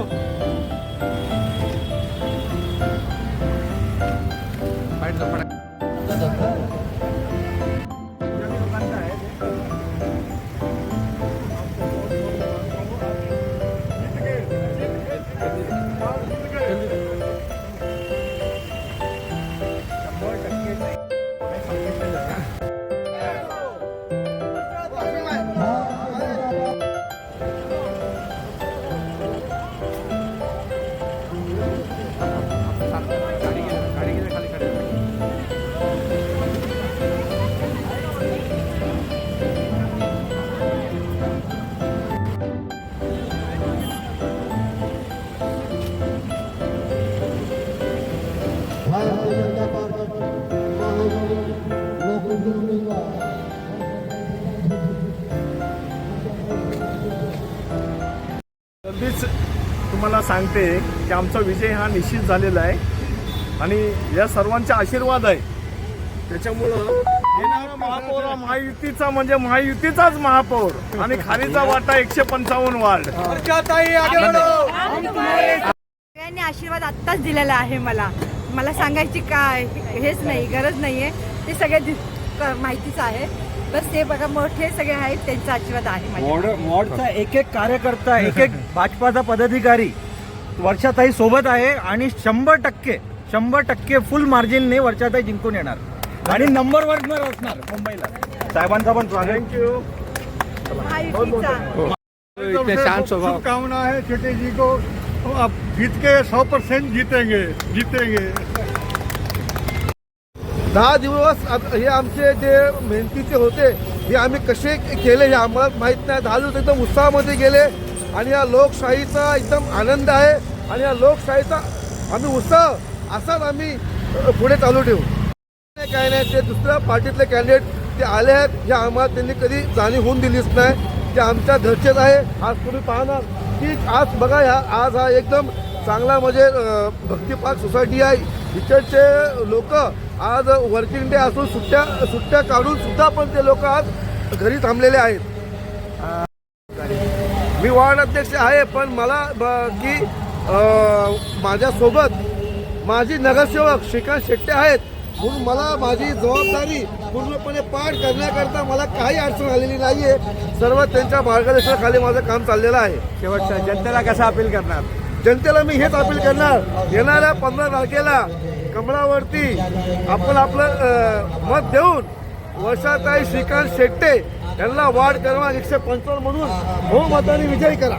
जाओ. अगदीच तुम्हाला सांगते की आमचा विजय हा निश्चित झालेला आहे आणि या सर्वांचा आशीर्वाद आहे. त्याच्यामुळं येणारा महापौर हा महायुतीचा म्हणजे महायुतीचाच महापौर आणि खालीचा वाटा 155 वार्ड. सगळ्यांनी आशीर्वाद आत्ताच दिलेला आहे. मला सांगायची काय हेच नाही, गरज नाहीये. ते सगळे माहितीच आहे. बस ते बघा मोठे सगळे आहेत त्यांचा आशीर्वाद आहे. वॉर्डचा एक एक कार्यकर्ता एक एक भाजपाचा पदाधिकारी वर्षाताई सोबत आहे आणि 100% फुल मार्जिनने वर्षाताई जिंकून येणार आणि नंबर 1 वर असणार मुंबईला. साहेबांचा पण थँक्यू. महायुतीचा शुभकामना है छोटे जी को. अब जीत के 100% जीतेंगे. 10 दिवस हे आमचे जे मेहनतीचे होते हे आम्ही कसे केले हे आम्हाला माहीत नाही. 10 दिवस एकदम उत्साहामध्ये गेले आणि या लोकशाहीचा एकदम आनंद आहे आणि या लोकशाहीचा आम्ही उत्साह असाच आम्ही पुढे चालू ठेवू. काय नाही, ते दुसऱ्या पार्टीतले कॅन्डिडेट ते आले आहेत हे आम्हाला त्यांनी कधी जाणीव होऊन दिलीच नाही. ते आमच्या घरचेच आहे. आज तुम्ही पाहणार की आज बघा आज हा एकदम चांगला म्हणजे भक्तिपाक सोसायटी आहे. इकडचे लोक आज वर्किंग डे असून सुट्ट्या काढून सुद्धा पण ते लोक आज घरी थांबलेले आहेत. मी वार्ड अध्यक्ष आहे पण मला की माझ्यासोबत माझी नगरसेवक श्रीकांत शेट्टे आहेत म्हणून मला माझी जबाबदारी पूर्णपणे पार करण्याकरता मला काही अडचण आलेली नाही आहे. सर्व त्यांच्या मार्गदर्शनाखाली माझं काम चाललेलं आहे. शेवटच्या जनतेला कसं अपील करणार? जनतेला मी हेच अपील करणार, येणाऱ्या 15 तारखेला कमळावरती आपण आपलं मत देऊन वर्षाताई श्रीकांत शेट्टे यांना वार्ड क्रमांक 155 म्हणून बहुमताने विजयी करा.